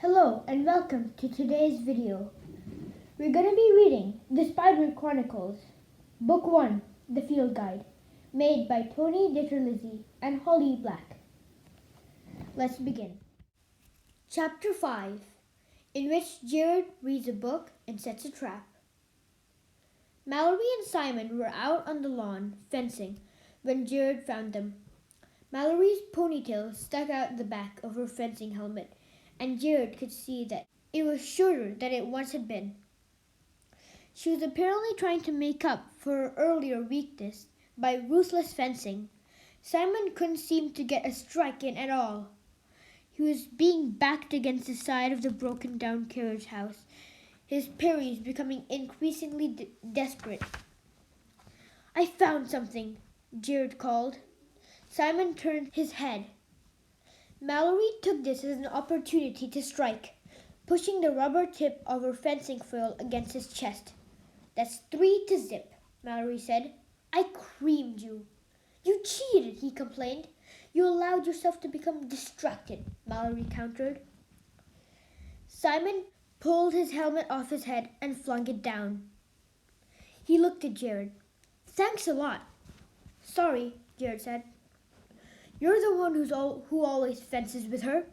Hello and welcome to today's video. We're going to be reading the Spiderwick Chronicles, Book 1, The Field Guide, made by Tony Ditterlizzi and Holly Black. Let's begin. Chapter 5, in which Jared reads a book and sets a trap. Mallory and Simon were out on the lawn fencing when Jared found them. Mallory's ponytail stuck out the back of her fencing helmet, and Jared could see that it was shorter than it once had been. She was apparently trying to make up for her earlier weakness by ruthless fencing. Simon couldn't seem to get a strike in at all. He was being backed against the side of the broken-down carriage house, his parries becoming increasingly desperate. "I found something," Jared called. Simon turned his head. Mallory took this as an opportunity to strike, pushing the rubber tip of her fencing foil against his chest. "That's 3-0, Mallory said. "I creamed you." "You cheated," he complained. "You allowed yourself to become distracted," Mallory countered. Simon pulled his helmet off his head and flung it down. He looked at Jared. "Thanks a lot." "Sorry," Jared said. "You're the one who always fences with her."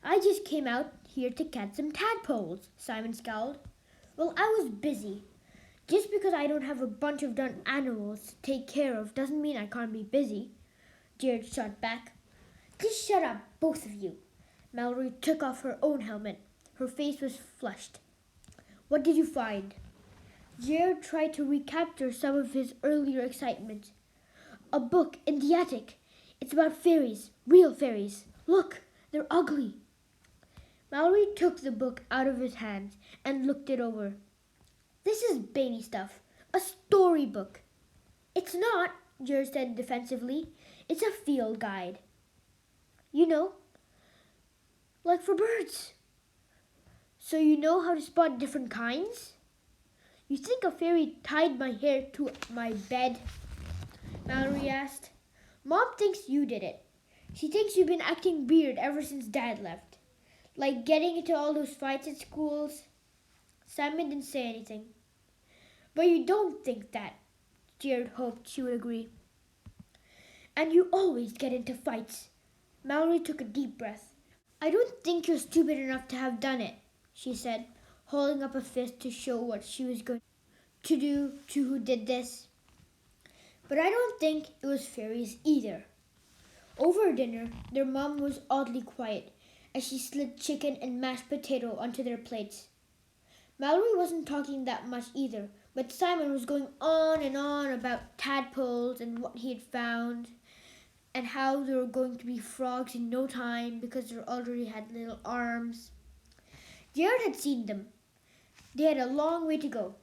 "I just came out here to catch some tadpoles," Simon scowled. "Well, I was busy." "Just because I don't have a bunch of dumb animals to take care of doesn't mean I can't be busy," Jared shot back. "Just shut up, both of you." Mallory took off her own helmet. Her face was flushed. "What did you find?" Jared tried to recapture some of his earlier excitement. "A book in the attic. It's about fairies, real fairies. Look, they're ugly." Mallory took the book out of his hands and looked it over. "This is baby stuff, a storybook." "It's not," Jared said defensively. "It's a field guide. You know, like for birds." "So you know how to spot different kinds?" "You think a fairy tied my hair to my bed?" Mallory asked. "Mom thinks you did it. She thinks you've been acting weird ever since Dad left. Like getting into all those fights at schools." Simon didn't say anything. "But you don't think that," Jared hoped she would agree. "And you always get into fights." Mallory took a deep breath. "I don't think you're stupid enough to have done it," she said, holding up a fist to show what she was going to do to who did this. "But I don't think it was fairies either." Over dinner, their mom was oddly quiet as she slid chicken and mashed potato onto their plates. Mallory wasn't talking that much either, but Simon was going on about tadpoles and what he had found, and how there were going to be frogs in no time because they already had little arms. Jared had seen them. They had a long way to go.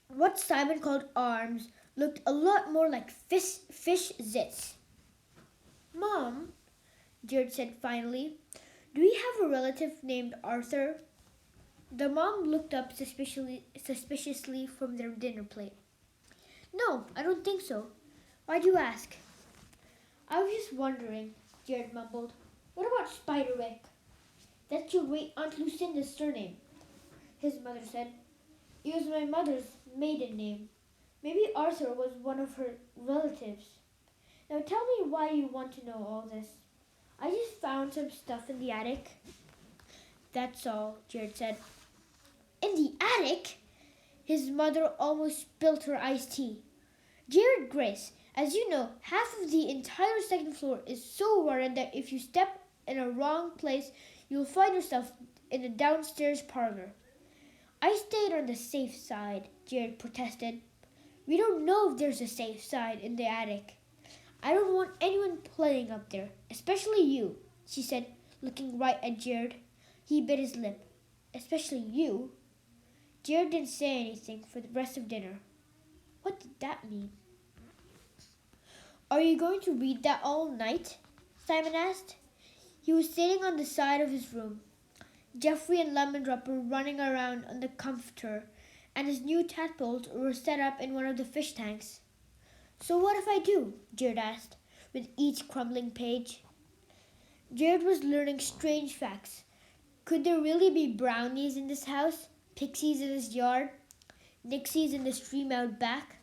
What Simon called arms looked a lot more like fish zits. "Mom," Jared said finally, "do we have a relative named Arthur?" The mom looked up suspiciously from their dinner plate. "No, I don't think so. Why'd you ask?" "I was just wondering," Jared mumbled. "What about Spiderwick?" "That's your great Aunt Lucinda's surname," his mother said. "It was my mother's maiden name. Maybe Arthur was one of her relatives. Now tell me why you want to know all this." "I just found some stuff in the attic." "That's all," Jared said. "In the attic?" His mother almost spilt her iced tea. "Jared Grace, as you know, half of the entire second floor is so rotted that if you step in a wrong place, you'll find yourself in the downstairs parlor." "I stayed on the safe side," Jared protested. "We don't know if there's a safe side in the attic." "I don't want anyone playing up there, especially you," she said, looking right at Jared. He bit his lip. "Especially you?" Jared didn't say anything for the rest of dinner. What did that mean? "Are you going to read that all night?" Simon asked. He was sitting on the side of his room. Jeffrey and Lemon Drop were running around on the comforter, and his new tadpoles were set up in one of the fish tanks. "So what if I do?" Jared asked, with each crumbling page. Jared was learning strange facts. Could there really be brownies in this house? Pixies in this yard? Nixies in the stream out back?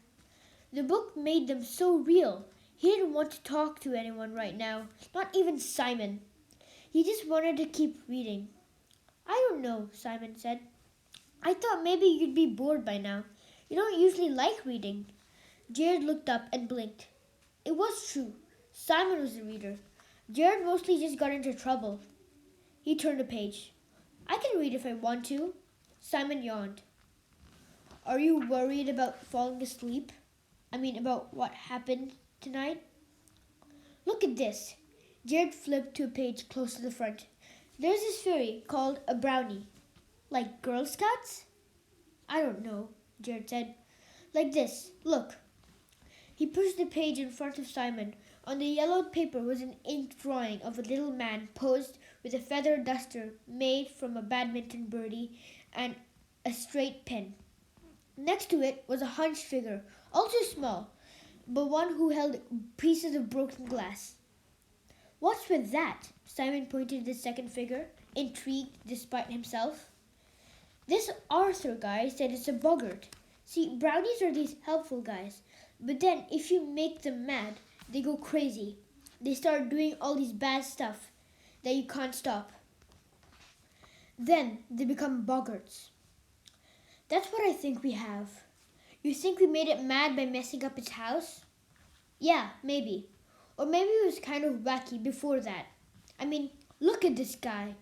The book made them so real. He didn't want to talk to anyone right now, not even Simon. He just wanted to keep reading. I don't know, Simon said. I thought maybe you'd be bored by now. You don't usually like reading. Jared looked up and blinked. It was true. Simon was the reader. Jared mostly just got into trouble. He turned a page. I can read if I want to. Simon yawned. Are you worried about falling asleep? About what happened tonight? Look at this. Jared flipped to a page close to the front. There's this fairy called a brownie. Like Girl Scouts? I don't know, Jared said. Like this. Look. He pushed the page in front of Simon. On the yellowed paper was an inked drawing of a little man posed with a feather duster made from a badminton birdie and a straight pin. Next to it was a hunched figure, also small, but one who held pieces of broken glass. What's with that? Simon pointed to the second figure, intrigued despite himself. This Arthur guy said it's a boggart. See, brownies are these helpful guys, but then if you make them mad, they go crazy. They start doing all these bad stuff that you can't stop. Then they become boggarts. That's what I think we have. You think we made it mad by messing up its house? Yeah, maybe. Or maybe it was kind of wacky before that. Look at this guy.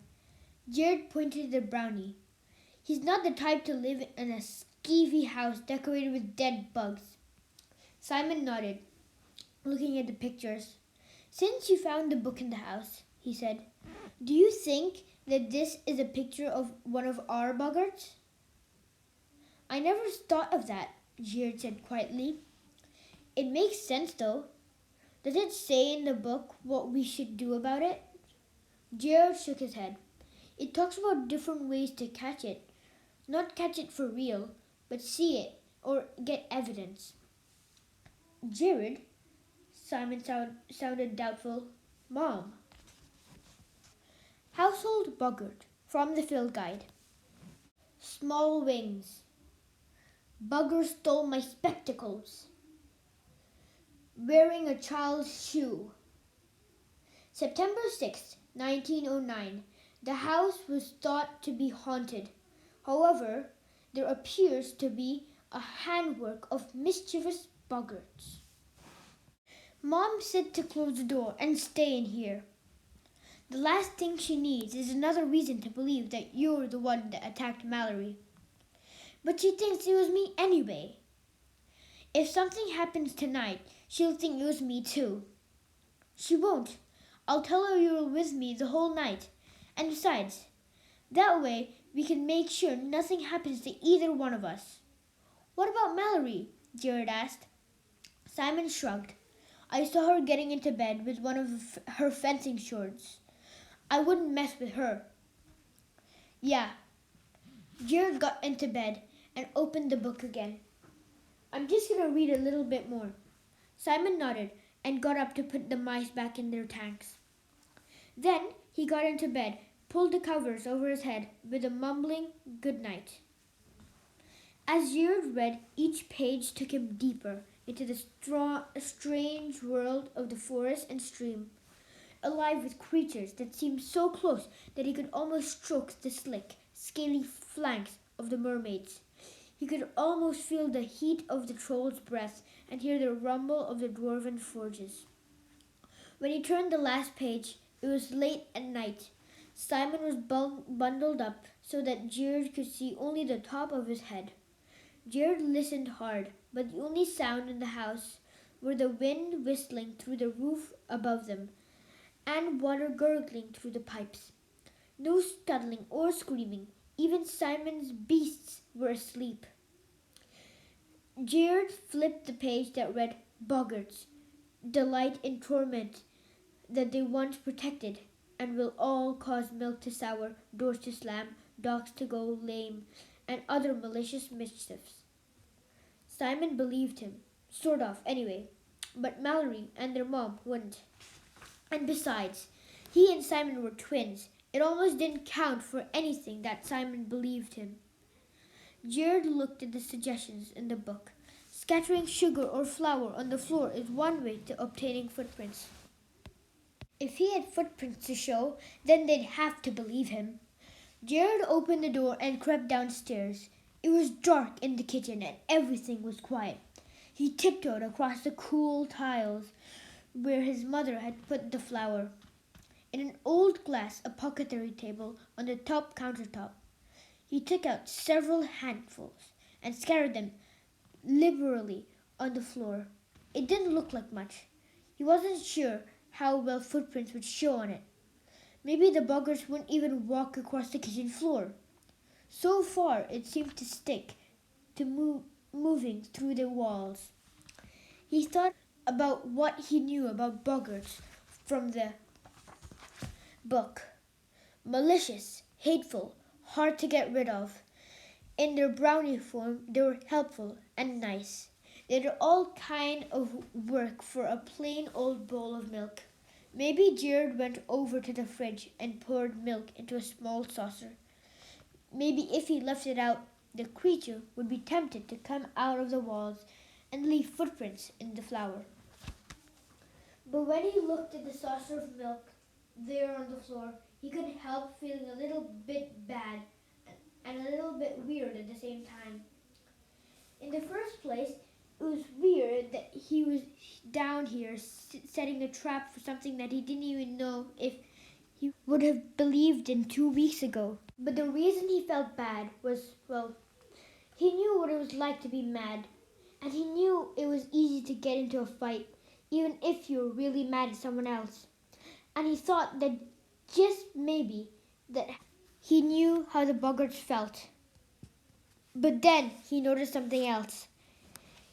Jared pointed to the brownie. He's not the type to live in a skeevy house decorated with dead bugs. Simon nodded, looking at the pictures. Since you found the book in the house, he said, do you think that this is a picture of one of our boggarts? I never thought of that, Jared said quietly. It makes sense, though. Does it say in the book what we should do about it? Jared shook his head. It talks about different ways to catch it. Not catch it for real, but see it or get evidence. Jared, Simon sounded doubtful. Mom. Household boggart from the field guide. Small wings. Bugger stole my spectacles. Wearing a child's shoe. September 6th, 1909. The house was thought to be haunted. However, there appears to be a handwork of mischievous boggarts. Mom said to close the door and stay in here. The last thing she needs is another reason to believe that you're the one that attacked Mallory. But she thinks it was me anyway. If something happens tonight, she'll think it was me too. She won't. I'll tell her you were with me the whole night. And besides, that way we can make sure nothing happens to either one of us. What about Mallory? Jared asked. Simon shrugged. I saw her getting into bed with one of her fencing shorts. I wouldn't mess with her. Yeah. Jared got into bed and opened the book again. I'm just going to read a little bit more. Simon nodded and got up to put the mice back in their tanks. Then he got into bed, pulled the covers over his head with a mumbling good night. As Jared read, each page took him deeper into the strange world of the forest and stream, alive with creatures that seemed so close that he could almost stroke the slick, scaly flanks of the mermaids. He could almost feel the heat of the troll's breath and hear the rumble of the dwarven forges. When he turned the last page, it was late at night. Simon was bundled up so that Jared could see only the top of his head. Jared listened hard, but the only sound in the house were the wind whistling through the roof above them and water gurgling through the pipes. No stuttling or screaming. Even Simon's beasts were asleep. Jared flipped the page that read, Boggarts, delight in torment that they once protected, and will all cause milk to sour, doors to slam, dogs to go lame, and other malicious mischiefs. Simon believed him, sort of, anyway, but Mallory and their mom wouldn't. And besides, he and Simon were twins, It almost didn't count for anything that Simon believed him. Jared looked at the suggestions in the book. Scattering sugar or flour on the floor is one way to obtaining footprints. If he had footprints to show, then they'd have to believe him. Jared opened the door and crept downstairs. It was dark in the kitchen and everything was quiet. He tiptoed across the cool tiles where his mother had put the flour. In an old glass apothecary table on the top countertop, he took out several handfuls and scattered them liberally on the floor. It didn't look like much. He wasn't sure how well footprints would show on it. Maybe the buggers wouldn't even walk across the kitchen floor. So far, it seemed to stick to moving through the walls. He thought about what he knew about buggers from the book. Malicious, hateful, hard to get rid of. In their brownie form, they were helpful and nice. They did all kind of work for a plain old bowl of milk. Maybe Jared went over to the fridge and poured milk into a small saucer. Maybe if he left it out, the creature would be tempted to come out of the walls and leave footprints in the flour. But when he looked at the saucer of milk there on the floor, he couldn't help feeling a little bit bad and a little bit weird at the same time. In the first place, it was weird that he was down here setting a trap for something that he didn't even know if he would have believed in 2 weeks ago. But the reason he felt bad was, well, he knew what it was like to be mad. And he knew it was easy to get into a fight, even if you were really mad at someone else. And he thought that just maybe that he knew how the boggarts felt. But then he noticed something else.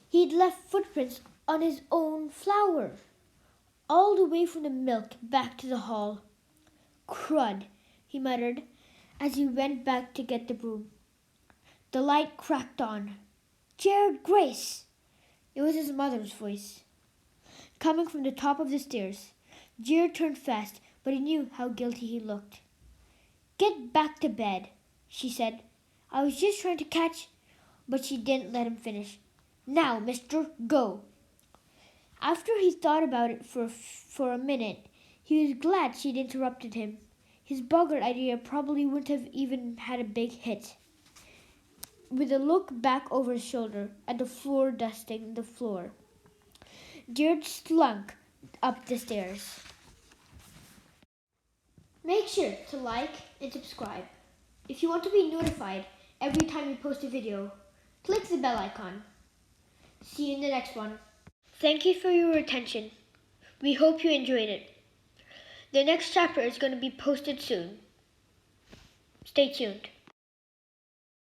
He'd left footprints on his own flour, all the way from the milk back to the hall. Crud, he muttered as he went back to get the broom. The light cracked on. Jared Grace! It was his mother's voice, coming from the top of the stairs. Jared turned fast, but he knew how guilty he looked. Get back to bed, she said. I was just trying to catch... But she didn't let him finish. Now, mister, go. After he thought about it for a minute, he was glad she'd interrupted him. His boggart idea probably wouldn't have even had a big hit. With a look back over his shoulder at the floor dusting the floor, Jared slunk up the stairs. Make sure to like and subscribe. If you want to be notified every time we post a video, click the bell icon. See you in the next one. Thank you for your attention. We hope you enjoyed it. The next chapter is going to be posted soon. Stay tuned.